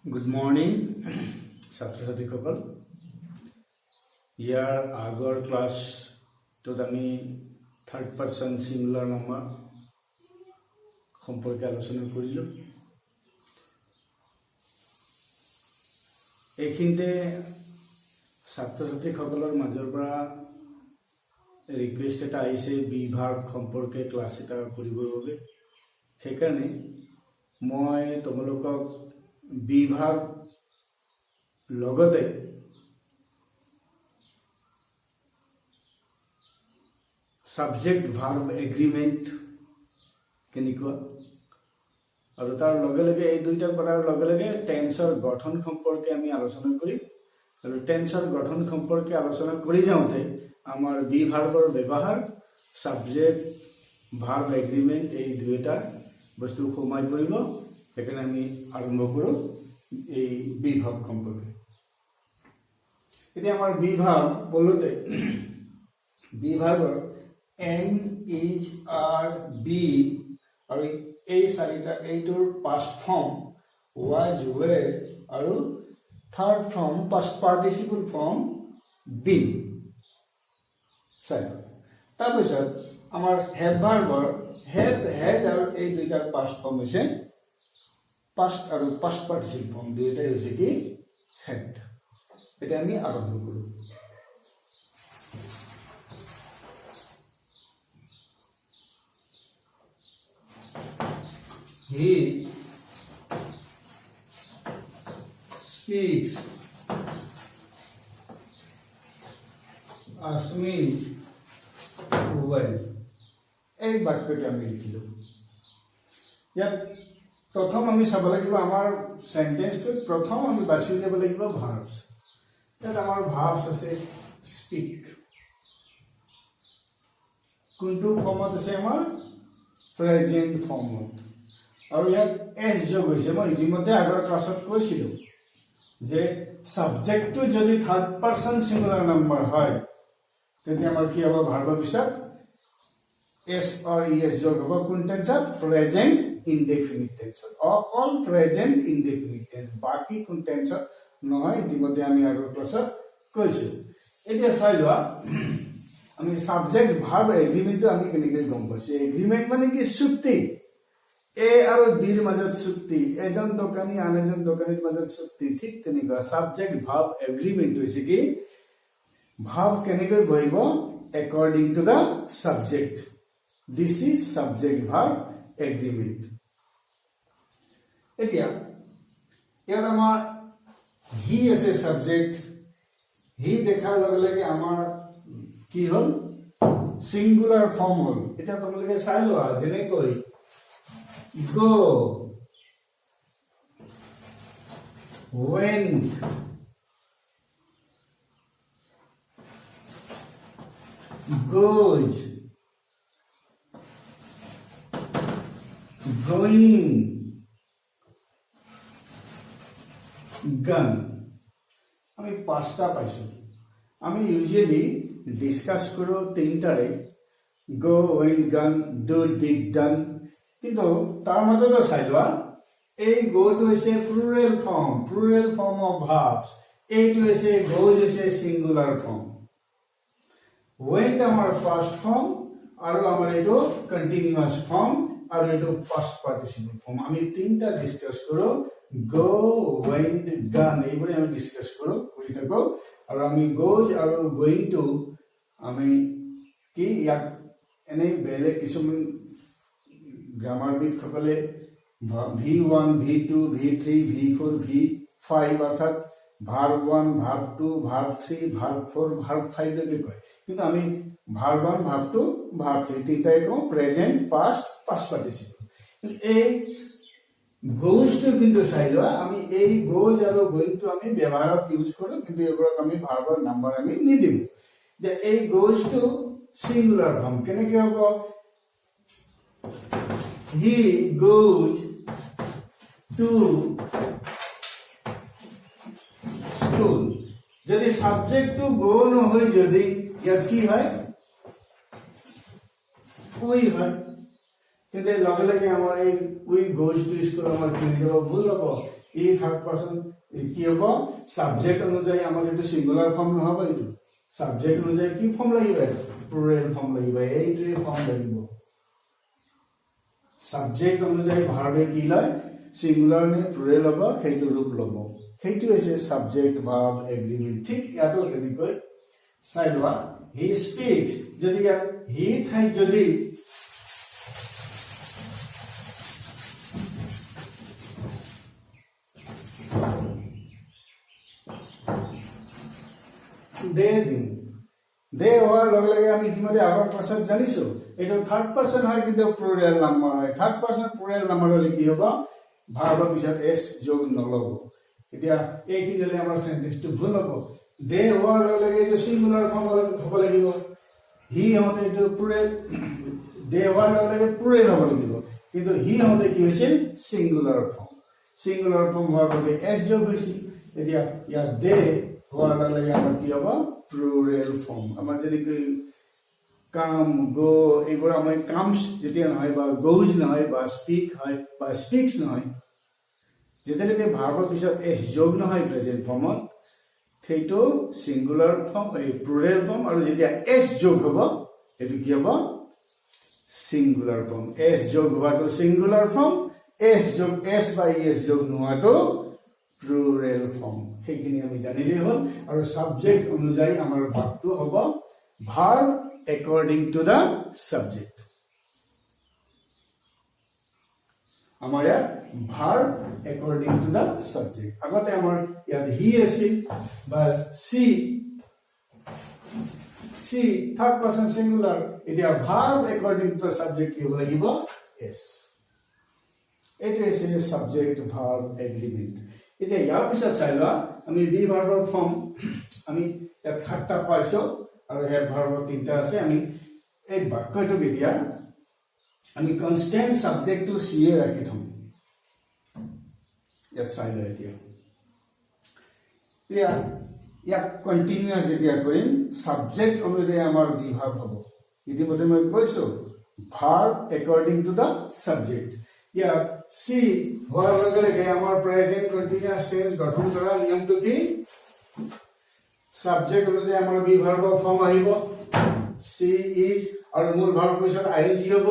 Good morning, ছাত্ৰ ছাত্ৰীসকল। ইয়াৰ আগৰ ক্লাছটোত আমি থাৰ্ড পাৰ্চন সিঙ্গুলাৰ নাম্বাৰ সম্পৰ্কে আলোচনা কৰিলোঁ। এইখিনিতে ছাত্ৰ ছাত্ৰীসকলৰ মাজৰ পৰা ৰিকুৱেষ্ট এটা আহিছে বিভাগ সম্পৰ্কে ক্লাছ এটা কৰিবৰ বাবে। সেইকাৰণে মই তোমালোকক বিভাগ লগতে সাবজেক্ট ভাৰ্ব এগ্ৰিমেন্ট কেনেকুৱা আৰু তাৰ লগে লগে এই দুইটা কৰাৰ লগে লগে টেন্সৰ গঠন সম্পৰ্কে আমি আলোচনা কৰিম। আৰু টেন্সৰ গঠন সম্পৰ্কে আলোচনা কৰি যাওঁতে আমাৰ বিভাগৰ ব্যৱহাৰ সাবজেক্ট ভাৰ্ব এগ্ৰিমেন্ট এই দুইটা বস্তু সোমাই পৰিব। সেইকাৰণে আমি আৰম্ভ কৰোঁ এই বিভাগ সম্পৰ্কে। এতিয়া আমাৰ বিভাগ বলোতে বিভাগৰ এম ইজ আৰ বি আৰু এই চাৰিটা এইটোৰ পাষ্ট ফৰ্ম ৱাজ ৱেৰ আৰু third form past participle form been. তাৰপিছত আমাৰ হেভ ভাৰ্বৰ হেভ হেজ আৰু এই দুইটাৰ পাষ্ট ফৰ্ম হৈছে পাষ্ট আৰু পাষ্ট পাৰ্টিচিপল ফৰ্ম দুইটাই হৈছে কি হেড। এতিয়া আমি আৰম্ভ কৰোঁ। He speaks Asmit well. এই বাক্যটি আমি লিখিলোঁ। ইয়াত প্ৰথম আমি চাব লাগিব আমাৰ সেন্টেন্সটোত প্ৰথম আমি বাছি উলিয়াব লাগিব ভাৰ্বছ। ইয়াত আমাৰ ভাৰ্বছ আছে স্পীক, কোনটো ফৰ্মত আছে আমাৰ প্ৰেজেন্ট ফৰ্মত, আৰু ইয়াত এছ যোগ হৈছে। মই ইতিমধ্যে আগৰ ক্লাছত কৈছিলোঁ যে সাবজেক্টটো যদি থাৰ্ড পাৰ্চন সিঙ্গুলাৰ নাম্বাৰ হয় তেতিয়া আমাৰ কি হ'ব ভাৰ্বৰ পিছত এছ অৰ ই এছ যোগ হ'ব। কোন টেন্সত? প্ৰেজেন্ট ইনডেফিনিট টেন্সত, অকল প্ৰেজেন্ট ইনডেফিনিট টেন্স, বাকি কোন টেন্সত নহয়। ইতিমধ্যে আমি আগৰ ক্লাছত কৈছোঁ। এতিয়া চাই লোৱা আমি সাবজেক্ট ভাৰ্ব এগ্ৰিমেন্টটো আমি কেনেকৈ গম পাইছোঁ। এগ্ৰিমেন্ট মানে কি চুক্তি, এ আৰু বিৰ মাজত চুক্তি, এজন দোকানী আন এজন দোকানীৰ মাজত চুক্তি। ঠিক তেনেকুৱা সাবজেক্ট ভাৰ্ব এগ্ৰিমেন্ট হৈছে কি ভাৰ্ব কেনেকৈ বহিব according to the subject. This is subject verb agreement. এতিয়া ইয়াত আমাৰ হি আছে সাবজেক্ট। হি দেখাৰ লগে লগে আমাৰ কি হল সিঙ্গুলাৰ ফৰ্ম হল। এটা তোমালোকে চাই লোৱা যেনেকৈ go, went, goes, going, gone। আমি পাঁচটা পাইছো। আমি ইউজুৱেলি ডিসকাস করো তিনটারে গো, ওয়েন, গান, ডু, ডিড, ডান। কিন্তু তার মাজতো চাই লোৱা এই গোটো হৈছে প্লুৰেল ফৰ্ম অফ ভাৰ্বছ, এইটো হৈছে গোজ হৈছে সিঙ্গুলাৰ ফৰ্ম, ওয়েন্ট আমাৰ ফাৰ্স্ট ফৰ্ম আৰু আমাৰ এইটো কন্টিনিউয়াস ফৰ্ম আৰু এইটো পাস্ট পাৰ্টিসিপল ফৰ্ম। আমি তিনটা ডিসকাস কৰো গো, ওয়েন্ট, গান, এইবোৰে আমি ডিসকাস কৰি থাকো। আৰু আমি গোজ আৰু গোয়িং টু আমি কি ইয়াক এনেই বেলেগ কিছুমান গ্ৰামাৰবিদসকলে V1, V2, V3, V4, V5 অৰ্থাৎ verb 1, verb 2, verb 3, verb 4, verb 5 লৈকে কয়। কিন্তু আমি ভার্ব 1, ভার্ব 2, ভার্ব 3 তিনটাই কওঁ প্ৰেজেন্ট, পাস্ট, পাস্ট পাৰ্টিসিপল। এই গোজটো কিন্তু চাই লোৱা আমি এই গোজ আৰু গোয়িংটো আমি ব্যৱহাৰত ইউজ কৰোঁ, কিন্তু এইবোৰক আমি ভাৰ্বৰ নাম্বাৰ আমি নিদিওঁ। যে এই গোজটো সিঙ্গুলার ফর্ম কেনেকৈ হ'ব? হি গোজ টু স্কুল। যদি সাবজেক্টটো গো নহয়, যদি ইয়াত কি হয় উই হয়। কিন্তু লগে লগে আমাৰ এই উই গোজ টু স্কুল আমাৰ কি হ'ব? ভুল হ'ব। ই থাৰ্ড পাৰ্সন কি হ'ব সাবজেক্ট অনুযায়ী আমাৰ এটো সিঙ্গুলাৰ ফৰ্ম নহব এটো সাবজেক্ট অনুযায়ী কি ফৰ্ম লাগিব প্লুৰেল ফৰ্ম লাগিব এইটোৱে ফৰ্ম লাগিব সাবজেক্ট অনুযায়ী ভাৰ্বে কি লয় সিঙ্গুলাৰ নে প্লুৰেল হ'ব সেইটো ৰূপ ল'ব সেইটো হৈছে সাবজেক্ট ভাৰ্ব এগ্ৰিমেন্ট ঠিক ইয়াতো তেনেকৈ চাই লোৱা হি স্পিক্স যদি হি ঠাইত যদি দে হোৱাৰ লগে লগে আমি ইতিমধ্যে আগৰ ক্লাছত জানিছো এইটো থাৰ্ড পাৰ্সন হয় কিন্তু প্লুৰেল নাম্বাৰ হয় থাৰ্ড পাৰ্সন প্লুৰেল নাম্বাৰ হলে কি হ'ব ভাৰ্বৰ পিছত এস যোগ নলব এতিয়া এইখিনিলে আমাৰ সেন্টেন্সটো ভুল হ'ব দে হোৱাৰ লগে লগে এইটো সিঙ্গুলাৰ ফৰ্ম হ'ব লাগিব হি হওঁতে এইটো প্লুৰেল দে হোৱাৰ লগে লগে প্লুৰেল হ'ব লাগিব কিন্তু হি হওঁতে কি হৈছিল সিঙ্গুলাৰ ফৰ্ম হোৱাৰ বাবে এস যোগ হৈছিল এতিয়া ইয়াত দে হোৱাৰ লগে লগে আমাৰ কি হ'ব প্লুৰেল ফৰ্ম আমাৰ যেনেকৈ কাম গো এইবোৰ আমাৰ কামস যেতিয়া নহয় বা গোজ নহয় বা স্পিক হয় বা স্পিক্স নহয় যেতিয়ালৈকে ভাৰ্বৰ পিছত এস যোগ নহয় প্ৰেজেন্ট ফৰ্মত সেইটো সিঙ্গুলাৰ ফৰ্ম এই প্লুৰেল ফৰ্ম আৰু যেতিয়া এস যোগ হ'ব এইটো কি হ'ব সিঙ্গুলাৰ ফৰ্ম এস যোগ হোৱাটো সিঙ্গুলাৰ ফৰ্ম এস যোগ এস বা এস যোগ নোহোৱাটো প্লুৰেল ফৰ্ম সেইখিনি আমি জানিলেই হ'ল আৰু সাবজেক্ট অনুযায়ী আমাৰ ভাগটো হ'ব verb according to the subject আমাৰ ইয়াত verb according to the subject আগতে আমাৰ ইয়াত হি আছিল বা সি থাৰ্ড পাৰ্সন সিঙ্গুলাৰ এতিয়া verb according to the subject কি হ'ব লাগিব এস এইটো হৈছে সাবজেক্ট ভাৰ্ব এগ্ৰিমেন্ট এতিয়া ইয়াৰ পিছত চাই লোৱা আমি বি ভাৰ্বৰ ফৰ্ম আমি ইয়াত 7টা পাইছো আৰু হেড ভাৰ্বৰ 3টা আছে আমি এই বাক্যটো এতিয়া আমি কনস্ট্যান্ট সাবজেক্টটো সি এ ৰাখি থম ইয়াত চাই লোৱা এতিয়া ইয়াক কন্টিনিউয়াস এতিয়া কৰিম সাবজেক্ট অনুযায়ী আমাৰ বি ভাৰ্ব হ'ব ইতিমধ্যে মই কৈছো verb according to the subject ইয়াত সি হোৱাৰ লগে লগে আমাৰ প্ৰেজেন্ট কন্টিনিউয়াস টেন্স গঠন কৰা নিয়মটো কি সাবজেক্ট অনুযায়ী আমাৰ বি ভাৰ্বৰ ফৰ্ম আহিব সি ইজ আৰু মূল ভাৰ্ব পিছত আইএনজি হ'ব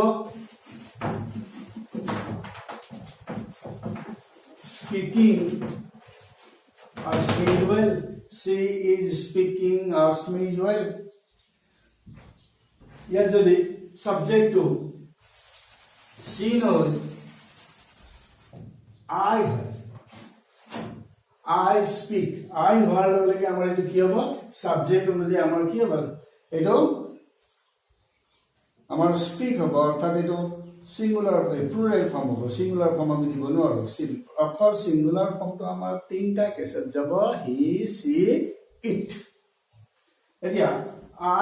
speaking ask me well she is speaking ask me well ইয়াত যদি সাবজেক্ট টু সি নহয় I speak I হোৱাৰ লগে লগে আমাৰ এইটো কি হ'ব সাবজেক্ট অনুযায়ী আমাৰ কি হ'ব এইটো আমাৰ স্পিক হ'ব অৰ্থাৎ এইটো সিঙ্গুলাৰ প্লুৰেল ফৰ্ম হ'ব সিঙ্গুলাৰ ফৰ্ম আমি দিব নোৱাৰো অকল সিঙ্গুলাৰ ফৰ্মটো আমাৰ 3টা কেছত যাব হি সি ইট এতিয়া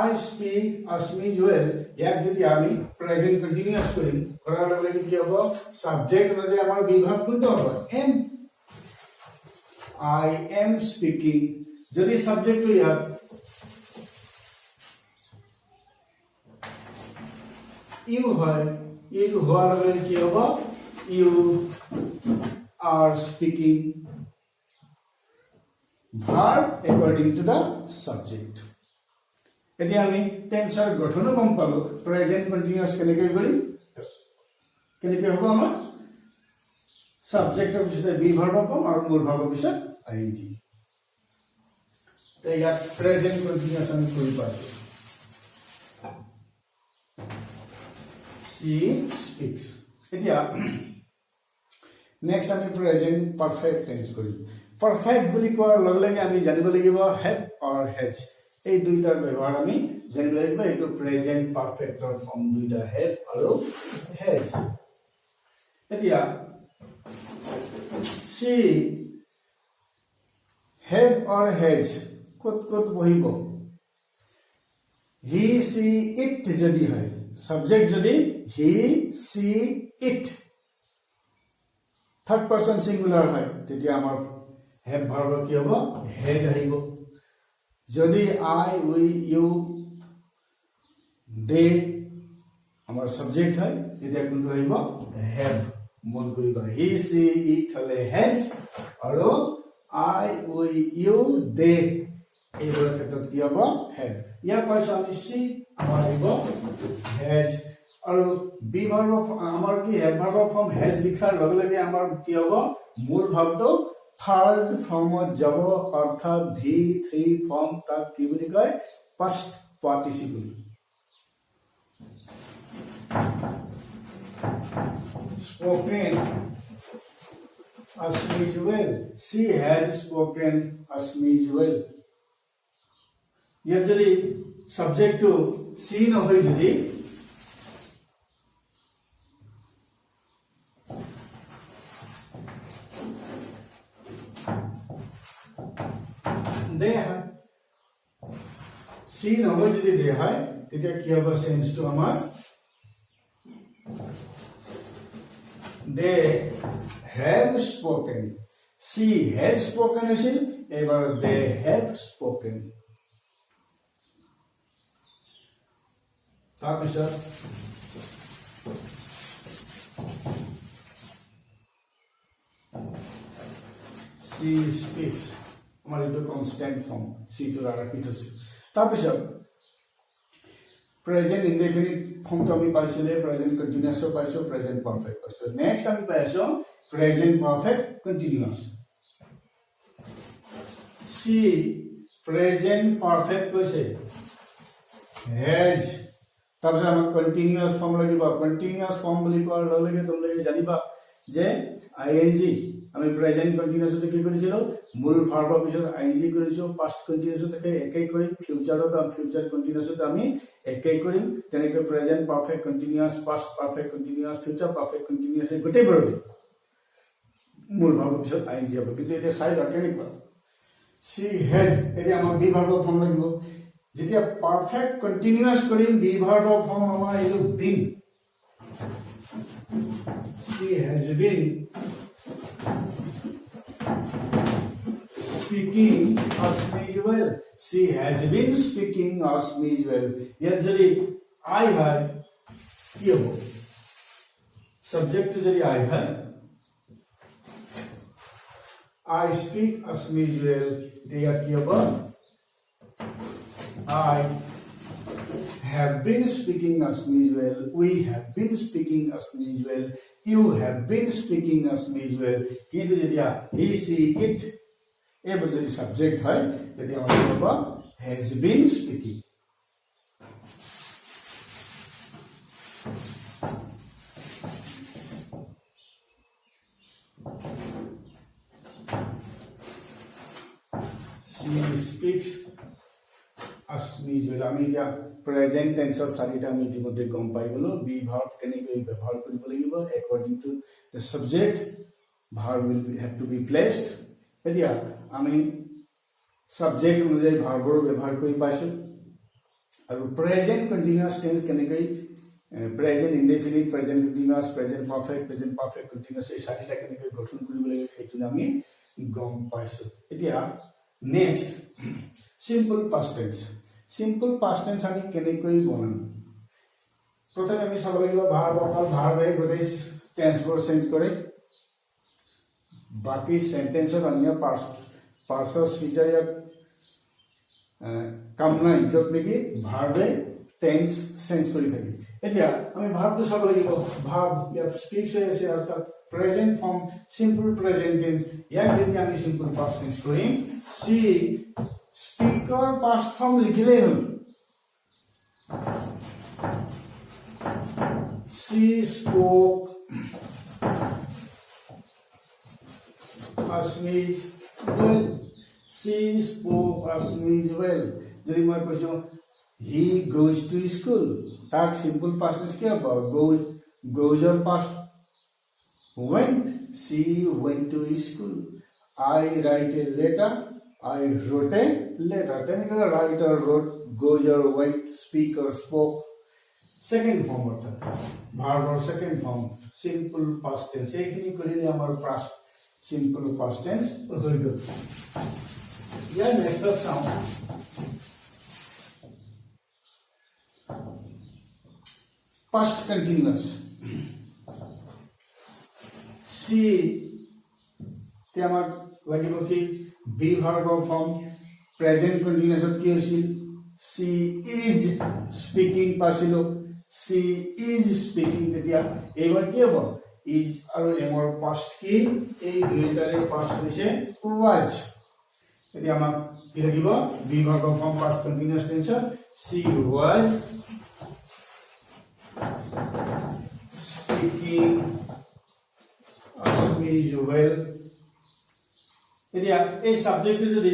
I speak ask me well ইয়াক যদি আমি প্ৰেজেন্ট কন্টিনিউয়াস কৰিম কৰাৰ লগে লগে কি হ'ব সাবজেক্ট অনুযায়ী আমাৰ বিভাগ কোনটো হ'ব am I am speaking যদি সাবজেক্ট টু ইয়াত you হয় এইটো হোৱাৰ লগে লগে কি হ'ব you are speaking verb according to the subject এতিয়া আমি টেন্সৰ গঠনো গম পালো প্ৰেজেন্ট কন্টিনিউয়াস কেনেকৈ কৰিম কেনেকৈ হ'ব আমাৰ সাবজেক্টৰ পিছতে বি ভাৰ্ব পাম আৰু মূল ভাৰ্বৰ পিছত আইএনজি তে ইয়াত প্ৰেজেন্ট কন্টিনিউয়াস আমি কৰি পাইছো she speaks এতিয়া নেক্সট আমি প্ৰেজেন্ট পাৰফেক্ট টেন্স কৰিম পাৰফেক্ট বুলি কোৱাৰ লগে লগে আমি জানিব লাগিব হেভ অৰ হেজ এই দুইটাৰ ব্যৱহাৰ আমি জানিব লাগিব এইটো প্ৰেজেন্ট পাৰফেক্টৰ ফৰ্ম দুইটা হেভ আৰু হেজ এতিয়া she have or has কত কত বহিব he she it যদি হয় সাবজেক্ট যদি he she it third person singular হয় তেতিয়া আমাৰ have ভাৰ্ব কি হ'ব has আহিব যদি I we you they আমাৰ সাবজেক্ট হয় তেতিয়া কোনটো আহিব have মন কৰিবা হি সি ইট হলে হেজ আৰু আই উই ইউ দে এইবোৰৰ ক্ষেত্ৰত কি হ'ব হেড ইয়াৰ পাছত আমি সি আমাৰ আহিব হেজ আৰু বি ভাৰ্ব আমাৰ কি ভাৰ্ব ফৰ্ম হেজ লিখাৰ লগে লগে আমাৰ কি হ'ব মূল ভাৱটো থাৰ্ড ফৰ্মত যাব অৰ্থাৎ V3 ফৰ্ম তাক কি বুলি কয় past participle spoken as usual she has spoken as usual ইয়াত যদি subject to she নহয় যদি দে হয় সি নহয় যদি দে হয় তেতিয়া কি হ'ব সেন্সটো আমাৰ they have spoken she has spoken আছিল এবাৰ they have spoken তাৰপিছত she speaks আমাৰ এইটো কনস্ট্যান্ট ফৰ্ম সি টো ৰাখি থৈছো তাৰপিছত প্ৰেজেন্ট ইনডেফিনিট ফৰ্মটো আমি পাইছিলে প্ৰেজেন্ট কন্টিনিউয়াছ পাইছো প্ৰেজেন্ট পাৰফেক্ট পাইছো নেক্সট আমি পাইছো প্ৰেজেন্ট পাৰফেক্ট কন্টিনিউয়াছ সি প্ৰেজেন্ট পাৰফেক্ট কৈছে হেজ তাৰপিছত আমাক কন্টিনিউয়াছ ফৰ্ম লাগিব কন্টিনিউয়াছ ফৰ্ম বুলি কোৱাৰ লগে লগে তোমালোকে জানিবা যে আইএনজি আমি প্ৰেজেন্ট কন্টিনিউয়াছতে কি কৰিছিলো মূল ভাৰ্বৰ পিছত আইএনজি কৰিছো পাষ্ট কন্টিনিউয়াছতে একেই কৰিম ফিউচাৰত ফিউচাৰ কন্টিনিউয়াছতে আমি একেই কৰিম তেনেকৈ present perfect continuous past perfect continuous future perfect continuous গোটেইবোৰতে মূল ভাৰ্বৰ পিছত আইএনজি হ'ব কিন্তু এতিয়া চাই লোৱা কেনেকুৱা সি হেজ এতিয়া আমাক বি ভাৰ্বৰ ফৰ্ম লাগিব যেতিয়া পাৰফেক্ট কন্টিনিউয়াছ কৰিম বি ভাৰ্বৰ ফৰ্ম আমাৰ এইটো bin she has been speaking as usual she has been speaking as usual yet jodi I hai ki hobo subject to jodi I hai I speak as usual they are ki hobo I have been speaking as usual we have been speaking as usual you have been speaking as usual kintu jedia he she it able jodi subject hoy jodi amar hobo has been speaking she speaks as usual আমি এতিয়া present টেন্সৰ চাৰিটা আমি ইতিমধ্যে গম পাই গলো B verb কেনেকৈ ব্যৱহাৰ কৰিব লাগিব according to the subject verb will have to be placed এতিয়া আমি subject অনুযায়ী ভাৰ্বৰ ব্যৱহাৰ কৰি পাইছো আৰু প্ৰেজেন্ট কন্টিনিউয়াছ টেন্স কেনেকৈ present indefinite present continuous present perfect continuous এই চাৰিটা কেনেকৈ গঠন কৰিব লাগে সেইটো আমি গম পাইছো এতিয়া নেক্সট simple past tense আমি কেনেকৈ বনাম প্ৰথমে আমি চাব লাগিব ভাৰ্বে গোটেই টেন্সবোৰ চেঞ্জ কৰে বাকি সেন্টেন্সত অন্য পাৰ্টস ফিচাৰ কাম নাই যত নেকি ভাৰ্বে টেন্স চেঞ্জ কৰি থাকে এতিয়া আমি ভাৰ্বটো চাব লাগিব ভাৰ্ব ইয়াত স্পিক্স হৈ আছে অৰ্থাৎ present form simple present tense ইয়াক যদি আমি সিম্পল পাষ্ট টেন্স কৰিম সি স্পিকৰ পাষ্ট ফৰ্ম লিখিলেই হ'ল she spoke as usual she spoke as usual যদি মই কৈছো he goes to school তাক simple past tense কি হ'ব goes or past went she went to school I write a letter I wrote a letter তেনেকৈ write or wrote goes or went speak or spoke second form অর্থাৎ verb or second form simple past tense এইখিনি কৰিলে আমাৰ past simple past tense হৈ গ'ল ইয়াৰ next চাওঁ past continuous সি তে আমাক লাগিব কি বি ভাৰ্বৰ ফৰ্ম প্ৰেজেন্ট কন্টিনিউয়াছত কি হৈছিল সি ইজ স্পিকিং পাছিলো সি ইজ স্পিকিং তেতিয়া এইবাৰ কি হ'ব ইজ আৰু এমৰ পাষ্ট কি এই দুইটাৰে পাষ্ট হৈছে ওয়াজ এতিয়া আমাক কি লাগিব বি ভাৰ্বৰ ফৰ্ম পাষ্ট কন্টিনিউয়াছ টেন্সত সি ওয়াজ speaking as usual এতিয়া এই সাবজেক্টটো যদি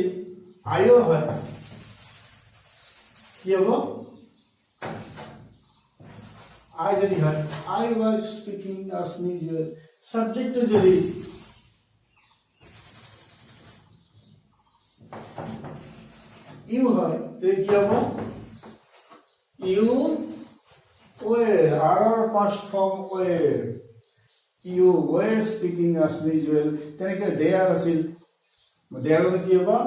আইও হয় কি হ'ব আই যদি হয় I was speaking as usual সাবজেক্টটো যদি ইউ হয় তে কি হ'ব U were our past form were you were speaking as usual teneke there asil there is ki hoba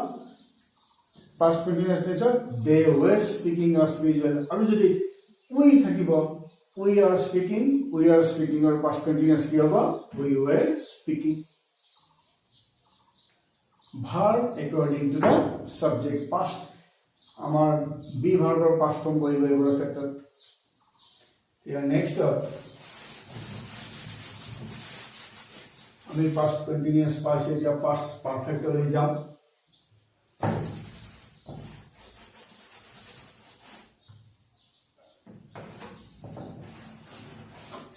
past continuous tense they were speaking as usual aru jodi we thakibo we are speaking or past continuous ki hoba we were speaking verb according to the subject past amar be verb or past form bohibo ebor khetrot next আমি past continuous পাইছে এতিয়া past perfect লৈ যাম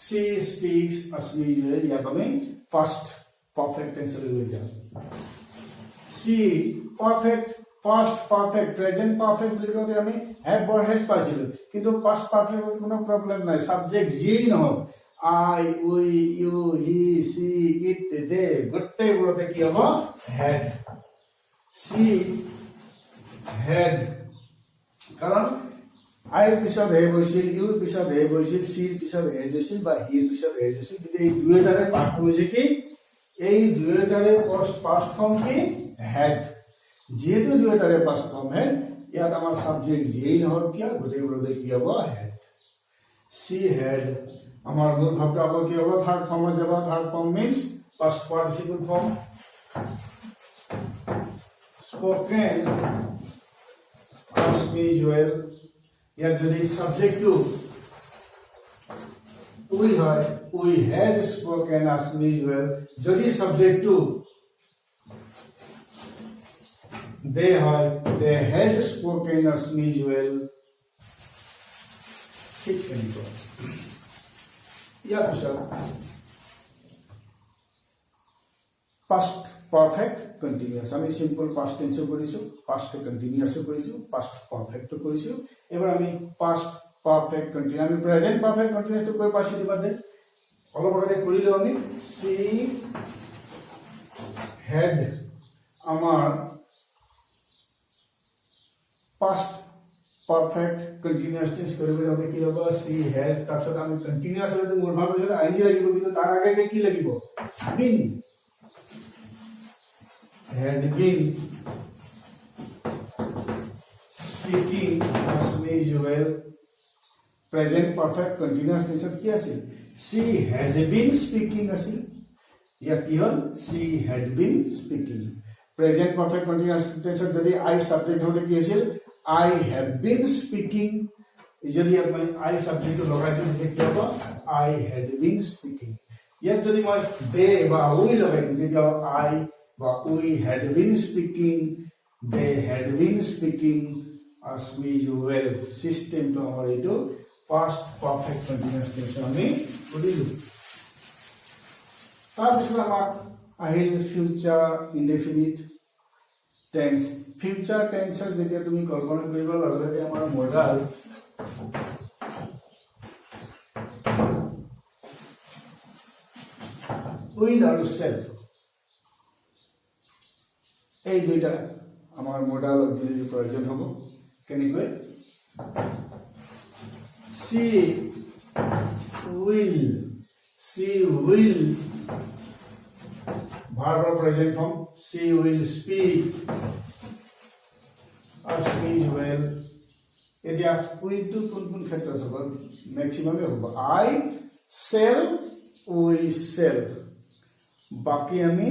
she speaks as usual ইয়াক আমি past perfect tense লৈ যাম she perfect past perfect present perfect লিখোতে আমি have or has পাইছিল কিন্তু past perfect কোনো প্রবলেম নাই সাবজেক্ট যেই নহক I we you he she it they গোটেই বলতে কি হ'ব had she had কারণ I এর পিছত হে বসিল ইউ এর পিছত হে বসিল সি এর পিছত হে বসিল বা হি এর পিছত হে বসিল কিন্তু এই দুইটারে পাস্ট হইছে কি এই দুইটারে পাস্ট ফর্ম কি had যেহেতু দুইটারে পাস্ট ফর্ম had ইয়াত আমার সাবজেক্ট যেই নহক কিয়া গোটেই বলতে কি হ'ব had she had আমার মূল ভাবটা হলো কি হবে থার্ড ফর্মে যাব third form means past participle form spoken as usual या যদি সাবজেক্ট টু we হয় we had spoken as usual যদি সাবজেক্ট টু they হয় they had spoken as usual ঠিক এনেকুৱা या past perfect continuous আমি সিম্পল past tense কৰিছো past continuous কৰিছো past perfect কৰিছো এবাৰ আমি past perfect continuous আমি present perfect continuous তো কৈ পাছি দিবাতে অলপ আগতে কৰিলো আমি she had আমাৰ past perfect continuous tense কৰিব যাওঁতে কি হ'ব she had তাৰপিছত আমি continuous হ'লে মূল ভাৱ যদি আইজি লাগিব কিন্তু তাৰ আগে কি লাগিব been had been speaking as usual present perfect continuous tense কি আছিল she has been speaking আছিল ইয়া কি হ'ল she had been speaking present perfect continuous tense যদি I subject হ'লে কি আছিল I have been speaking যদি আমি I subject to লগাই দিম তেতিয়া হ'ব I had been speaking ইয়াত যদি মই they বা we লগাই দিম তেতিয়া I বা we had been speaking they had been speaking as usual system to আমাৰ এইটো past perfect continuous tense আমি কৰিলো তাৰপিছত আমাক আহিল future indefinite tense future tense যেতিয়া তুমি কল্পনা কৰিব লগে আমাৰ মডেল will আৰু shall এই দুইটা আমাৰ মডেল অক্সিলাৰি প্ৰয়োজন হ'ব কেনেকৈ she will verb or present form she will speak as usual এতিয়া will to কোন ক্ষেত্ৰত হ'ব ম্যাক্সিমামে হ'ব I shall we shall বাকি আমি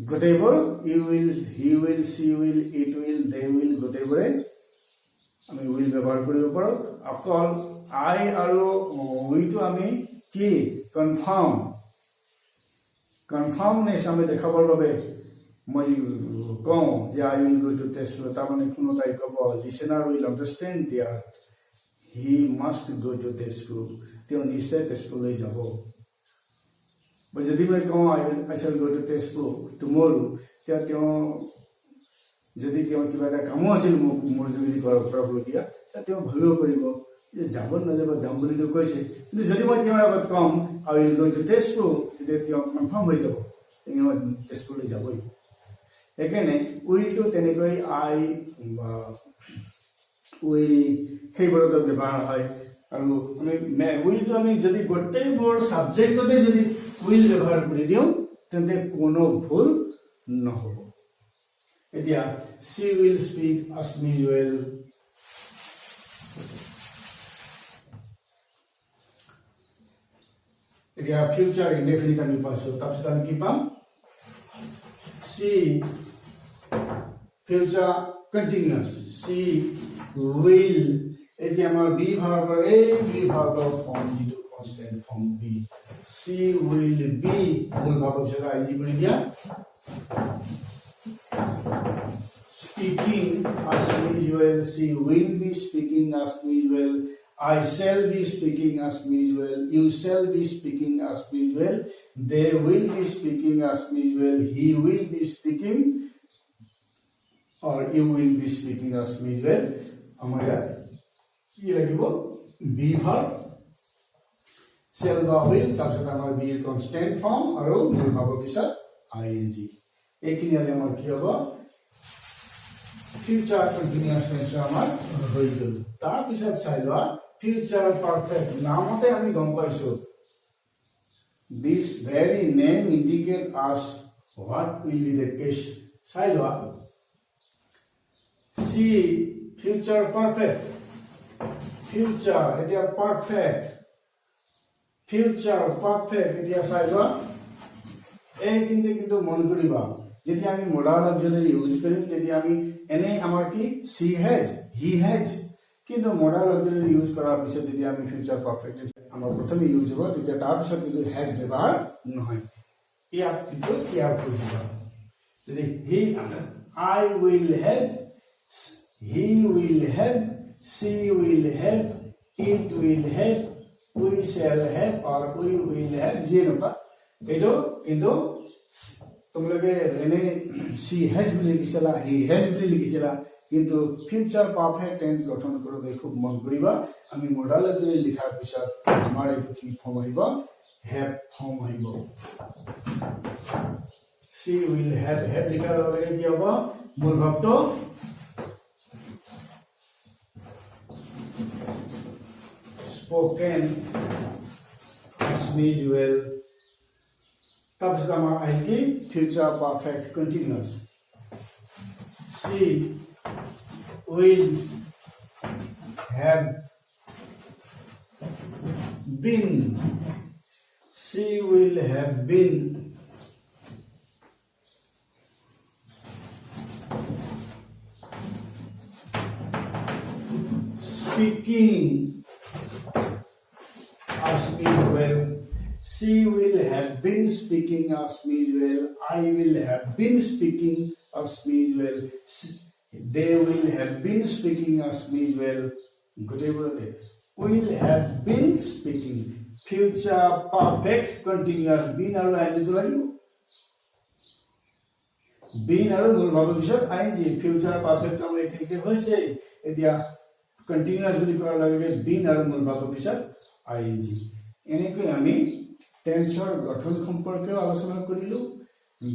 গোটেইবোৰ you will he will she will it will they will গোটেইবোৰে আমি উইল ব্যৱহাৰ কৰিব পাৰোঁ অকল আই আৰু উইটো আমি কি কনফাৰ্মনেছ আমি দেখাবৰ বাবে মই কওঁ যে I will go to Tezpur তাৰমানে কোনো তাই ক'ব listener will understand there he must go to Tezpur তেওঁ নিশ্চয় তেজপুৰলৈ যাব যদি মই কওঁ I shall go to Tezpur tomorrow তেতিয়া তেওঁ যদি তেওঁ কিবা এটা কামো আছিল মোৰ যদি কৰাবলগীয়া তেতিয়া তেওঁ ভাবিব পাৰিব যে যাব নাযাব যাম বুলিতো কৈছে কিন্তু যদি মই তেওঁৰ আগত কম আই উইল গো টু তেজপুৰ তেতিয়া তেওঁ কনফাৰ্ম হৈ যাব তেওঁ তেজপুৰলৈ যাবই সেইকাৰণে উইলটো তেনেকৈ আই বা উই সেইবোৰত ব্যৱহাৰ হয় আৰু আমি উইলটো আমি যদি গোটেইবোৰ ছাবজেক্টতে যদি উইল ব্যৱহাৰ কৰি দিওঁ তেন্তে কোনো ভুল নহ'ব এতিয়া she will speak as usual এতিয়া ফিউচাৰ ইনডেফিনিট আমি পাইছোঁ তাৰপিছত আমি কি পাম she future continuous she will এতিয়া আমাৰ বি ভাৰ্বৰ ফৰ্ম যিটো constant form be she will be মূল ভাৰ্বৰ পিছত আইজি কৰি দিয়া speaking as usual she will be speaking as usual I shall be speaking as usual you shall be speaking as usual they will be speaking as usual he will be speaking or you will be speaking as usual আমাৰ ইয়াত কি লাগিব B verb shall বা will তাৰপিছত আমাৰ B constant form আৰু মূল ভাৰ্বৰ পিছত আইএনজি এইখিনি হ'লে আমাৰ কি হ'ব ফিউচাৰ কন্টিনিউয়াছ টেন্স আমাৰ হৈ গ'ল তাৰপিছত চাই লোৱা ফিউচাৰ পাৰফেক্ট নামতে আমি গম পাইছোঁ this very name indicate as what will be the case চাই লোৱা সি ফিউচাৰ পাৰফেক্ট ফিউচাৰ এতিয়া পাৰফেক্ট ফিউচাৰ পাৰফেক্ট এতিয়া চাই লোৱা এই কিন্তু মন কৰিবা যেতিয়া আমি মডাল অক্সিলাৰি ইউজ কৰিম তেতিয়া আমি এনে আমাৰ কি সি হেজ হি হেজ কিন্তু মডাল অক্সিলাৰি ইউজ কৰাৰ পিছত যেতিয়া আমি ফিউচাৰ পাৰফেক্ট আমাৰ প্ৰথমে ইউজ হ'ব তেতিয়া তাৰপিছত কিন্তু হেজ ব্যৱহাৰ নহয় ইয়াত কিন্তু ইয়াৰ কৰিবা যদি he I will have he will have she will have it will have we shall have or we will have যিয়ে নকৰা এইটো কিন্তু তোমালোকে এনে সি হেজ বুলি লিখিছিলা হি হেজ বুলি লিখিছিলা কিন্তু ফিউচাৰ পাৰফেক্ট টেন্স গঠন কৰোঁতে খুব মন কৰিবা আমি মডাল অক্সিলাৰি লিখাৰ পিছত আমাৰ এইটো কি ফৰ্ম আহিব হেভ ফৰ্ম আহিব সি উইল হেভ লিখাৰ লগে লগে কি হ'ব মূল ভাৱটো spoken as usual তাৰপিছত আমাৰ আহিল কি future perfect continuous she will have been she will have been speaking as usual she will have been speaking as usual I will have been speaking as usual they will have been speaking as usual গোটেইবোৰতে will have been speaking future perfect continuous been আৰু ING লাগিব been আৰু মূল ভাৱৰ পিছত ING future perfect আমাৰ এইখিনিতে হৈছে এতিয়া continuous বুলি কোৱাৰ লগে লগে been আৰু মূল ভাৱৰ পিছত আইএনজি এনেকৈ আমি টেন্সৰ গঠন সম্পৰ্কেও আলোচনা কৰিলোঁ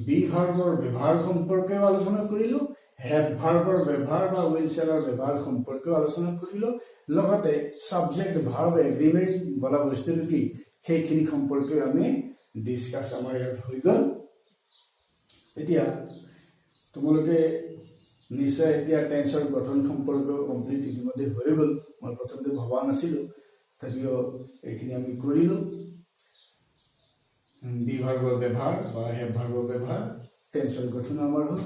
বি ভাৰ্বৰ ব্যৱহাৰ সম্পৰ্কেও আলোচনা কৰিলোঁ হেভ ভাৰ্বৰ ব্যৱহাৰ বা উইল শ্যালৰ ব্যৱহাৰ সম্পৰ্কেও আলোচনা কৰিলোঁ লগতে সাবজেক্ট ভাৰ্ব এগ্ৰিমেণ্ট বোলা বস্তুটো কি সেইখিনি সম্পৰ্কে আমি ডিছকাছ আমাৰ ইয়াত হৈ গ'ল এতিয়া তোমালোকে নিশ্চয় এতিয়া টেন্সৰ গঠন সম্পৰ্কে কমপ্লিট ইতিমধ্যে হৈ গ'ল মই প্ৰথমতে ভবা নাছিলোঁ তথাপিও এইখিনি আমি কৰিলোঁ বিভাগৰ ব্যৱহাৰ বা হেভাগৰ ব্যৱহাৰ টেন্সৰ গঠন আমাৰ হ'ল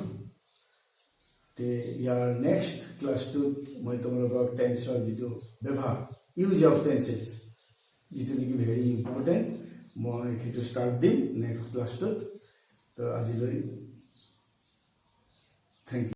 তে ইয়াৰ নেক্সট ক্লাছটোত মই তোমালোকক টেন্সৰ যিটো ব্যৱহাৰ ইউজ অফ টেন্সেছ যিটো নেকি ভেৰি ইম্পৰ্টেণ্ট মই সেইটো ষ্টাৰ্ট দিম নেক্সট ক্লাছটোত তো আজিলৈ থেংক ইউ